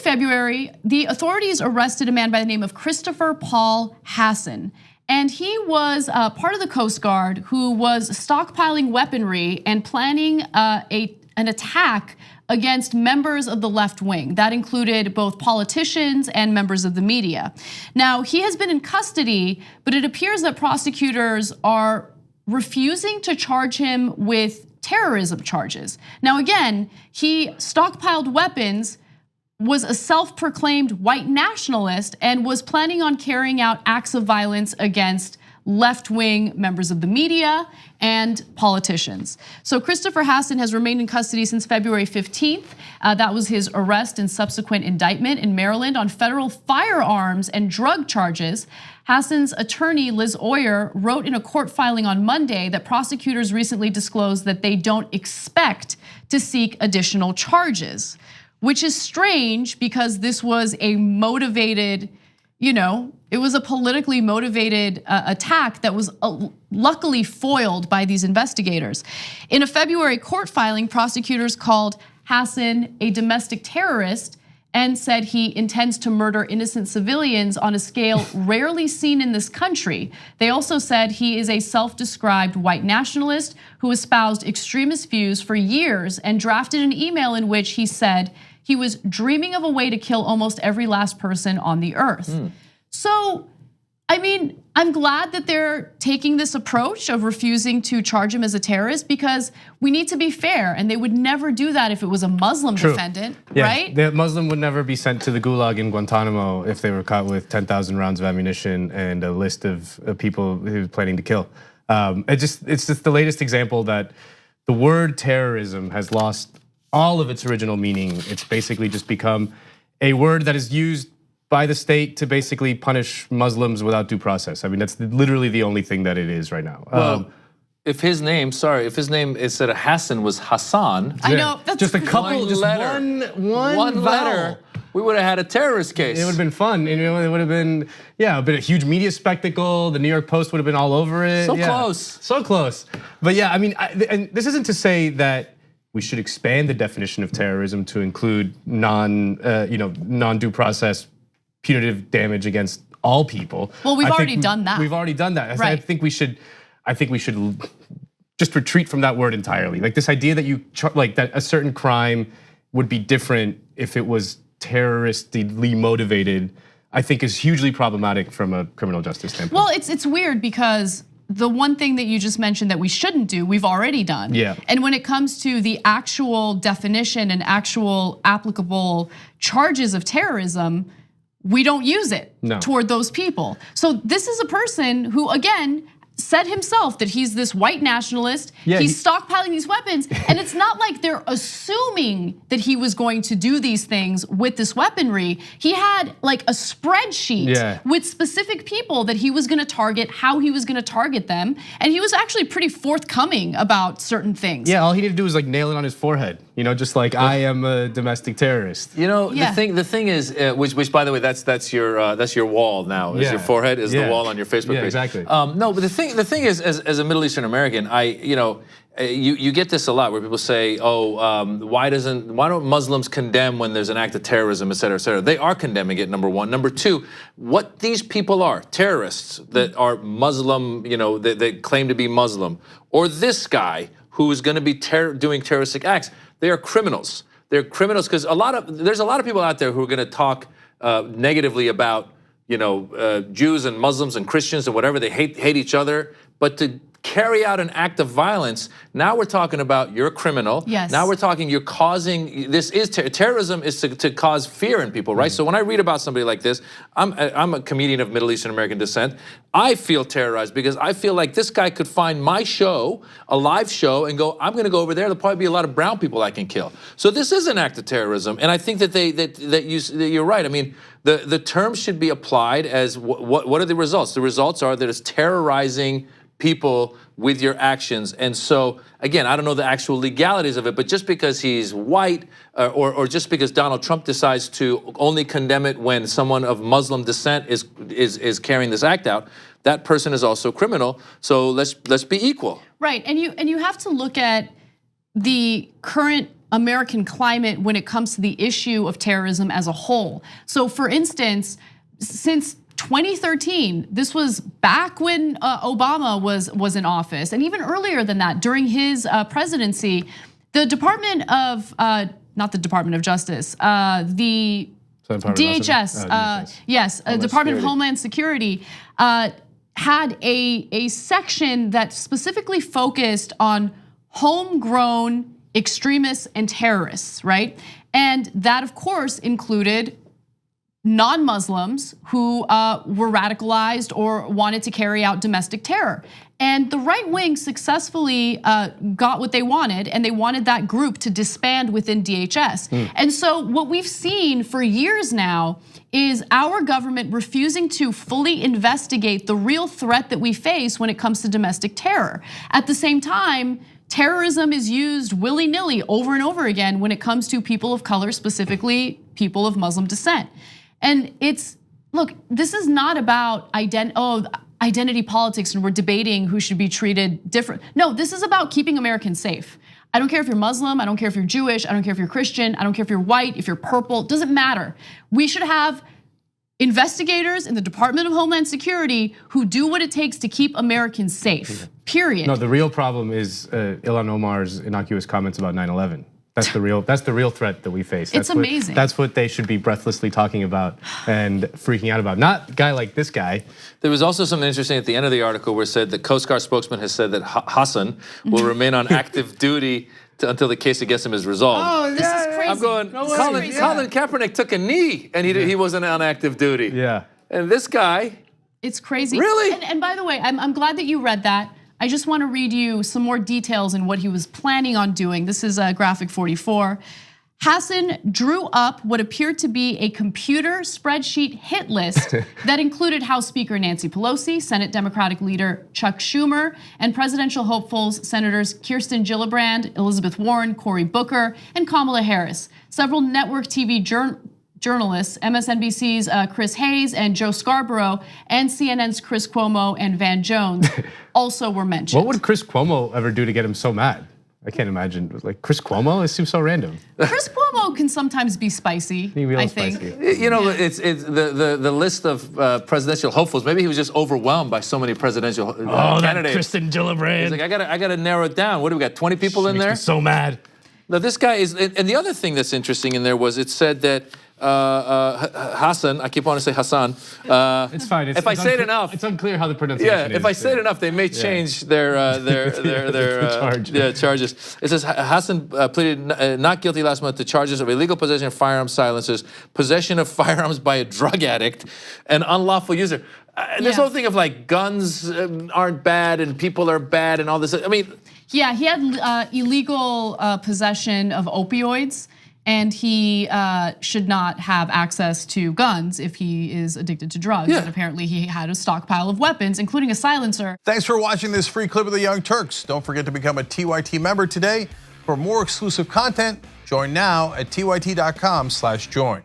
February, the authorities arrested a man by the name of Christopher Paul Hasson. And he was part of the Coast Guard who was stockpiling weaponry and planning an attack against members of the left wing. That included both politicians and members of the media. Now, he has been in custody, but it appears that prosecutors are refusing to charge him with terrorism charges. Now, again, he stockpiled weapons, was a self-proclaimed white nationalist, and was planning on carrying out acts of violence against left-wing members of the media and politicians. So Christopher Hasson has remained in custody since February 15th. That was his arrest and subsequent indictment in Maryland on federal firearms and drug charges. Hasson's attorney, Liz Oyer, wrote in a court filing on Monday that prosecutors recently disclosed that they don't expect to seek additional charges, which is strange because this was a motivated, it was a politically motivated attack that was luckily foiled by these investigators. In a February court filing, prosecutors called Hasson a domestic terrorist and said he intends to murder innocent civilians on a scale rarely seen in this country. They also said he is a self-described white nationalist who espoused extremist views for years and drafted an email in which he said he was dreaming of a way to kill almost every last person on the earth. So, I mean, I'm glad that they're taking this approach of refusing to charge him as a terrorist because we need to be fair, and they would never do that if it was a Muslim defendant, right? The Muslim would never be sent to the gulag in Guantanamo if they were caught with 10,000 rounds of ammunition and a list of people he was planning to kill. It's just the latest example that the word terrorism has lost all of its original meaning. It's basically just become a word that is used by the state to basically punish Muslims without due process. I mean, that's literally the only thing that it is right now. Well, if his name instead of Hasson was Hassan, I know that's just a couple, one just letter, one letter, we would have had a terrorist case. It would have been fun. It would have been, a huge media spectacle. The New York Post would have been all over it. So close. But yeah, I mean, and this isn't to say that we should expand the definition of terrorism to include non-due process punitive damage against all people. Well, we've already done that. We've already done that. Right. I think we should just retreat from that word entirely. Like this idea that that a certain crime would be different if it was terroristically motivated, I think is hugely problematic from a criminal justice standpoint. Well, it's weird because the one thing that you just mentioned that we shouldn't do, we've already done. Yeah. And when it comes to the actual definition and actual applicable charges of terrorism, we don't use it toward those people. So this is a person who, again, said himself that he's this white nationalist. He's stockpiling these weapons, and it's not like they're assuming that he was going to do these things with this weaponry. He had like a spreadsheet with specific people that he was gonna target, how he was gonna target them, and he was actually pretty forthcoming about certain things. Yeah, all he needed to do was like nail it on his forehead. Just like I am a domestic terrorist. The thing is, which by the way, that's your wall now. Is your forehead is the wall on your Facebook page. Exactly. No, but the thing is, as a Middle Eastern American, you get this a lot where people say, why don't Muslims condemn when there's an act of terrorism, et cetera, et cetera. They are condemning it, number one. Number two, what these people are, terrorists that are Muslim, that claim to be Muslim, or this guy who is gonna be doing terroristic acts, they are criminals. They're criminals because there's a lot of people out there who are gonna talk negatively about Jews and Muslims and Christians and whatever, they hate each other, but to carry out an act of violence, now we're talking about you're a criminal. Yes. Now we're talking you're causing, terrorism is to cause fear in people, right? So when I read about somebody like this, I'm a comedian of Middle Eastern American descent. I feel terrorized because I feel like this guy could find my show, a live show, and go, I'm gonna go over there, there'll probably be a lot of brown people I can kill. So this is an act of terrorism, and I think that you're right. I mean, the term should be applied as what are the results? The results are that it's terrorizing people with your actions. And so, again, I don't know the actual legalities of it, but just because he's white or just because Donald Trump decides to only condemn it when someone of Muslim descent is carrying this act out, that person is also criminal. So let's be equal. Right, and you have to look at the current American climate when it comes to the issue of terrorism as a whole. So for instance, since 2013, this was back when Obama was in office, and even earlier than that, during his presidency, the Department of, not the Department of Justice, the DHS, yes, Department of Homeland Security, had a section that specifically focused on homegrown extremists and terrorists, right? And that, of course, included non-Muslims who were radicalized or wanted to carry out domestic terror. And the right wing successfully got what they wanted, and they wanted that group to disband within DHS. And so what we've seen for years now is our government refusing to fully investigate the real threat that we face when it comes to domestic terror. At the same time, terrorism is used willy-nilly over and over again when it comes to people of color, specifically people of Muslim descent. And look, this is not about identity politics and we're debating who should be treated different. No, this is about keeping Americans safe. I don't care if you're Muslim, I don't care if you're Jewish, I don't care if you're Christian, I don't care if you're white, if you're purple, it doesn't matter. We should have investigators in the Department of Homeland Security who do what it takes to keep Americans safe, period. No, the real problem is Ilhan Omar's innocuous comments about 9/11. That's the real threat that we face. It's amazing. That's what they should be breathlessly talking about and freaking out about. Not a guy like this guy. There was also something interesting at the end of the article where it said the Coast Guard spokesman has said that Hasson will remain on active duty until the case against him is resolved. Oh, this is crazy. I'm going, Colin Kaepernick took a knee and he wasn't on active duty. Yeah. And this guy. It's crazy. Really? And by the way, I'm glad that you read that. I just want to read you some more details in what he was planning on doing. This is graphic 44. Hasson drew up what appeared to be a computer spreadsheet hit list that included House Speaker Nancy Pelosi, Senate Democratic leader Chuck Schumer, and presidential hopefuls Senators Kirsten Gillibrand, Elizabeth Warren, Cory Booker, and Kamala Harris. Several network TV journalists, MSNBC's Chris Hayes and Joe Scarborough, and CNN's Chris Cuomo and Van Jones also were mentioned. What would Chris Cuomo ever do to get him so mad? I can't imagine. Like Chris Cuomo, it seems so random. Chris Cuomo can sometimes be spicy, I think. Spicy. You know, it's the list of presidential hopefuls. Maybe he was just overwhelmed by so many presidential candidates. That Kristen Gillibrand. He's like, I gotta narrow it down. What do we got? 20 people in there? Makes me so mad. Now this guy is, and the other thing that's interesting in there was it said that Hasson, I keep wanting to say Hassan. It's fine. If I say it enough, it's unclear how the pronunciation is. Yeah, if I say it enough, they may change their charges. It says Hasson pleaded not guilty last month to charges of illegal possession of firearms silencers, possession of firearms by a drug addict, and unlawful user. This whole thing of like guns aren't bad and people are bad and all this. I mean, yeah, he had illegal possession of opioids. And he should not have access to guns if he is addicted to drugs. Yeah. And apparently he had a stockpile of weapons, including a silencer. Thanks for watching this free clip of the Young Turks. Don't forget to become a TYT member today. For more exclusive content, join now at tyt.com/join.